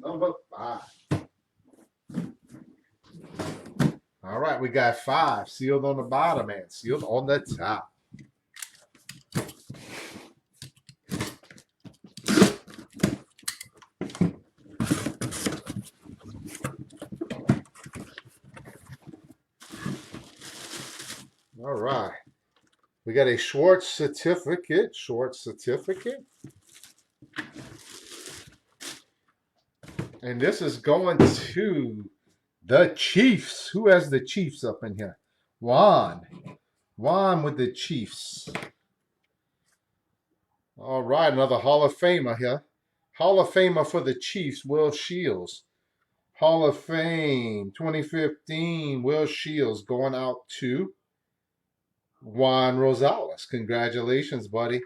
number 5. All right, we got 5 sealed on the bottom and sealed on the top. All right. We got a Schwartz certificate. And this is going to the Chiefs. Who has the Chiefs up in here? Juan. Juan with the Chiefs. All right, another Hall of Famer here. Hall of Famer for the Chiefs, Will Shields. Hall of Fame 2015, Will Shields going out to Juan Rosales. Congratulations, buddy.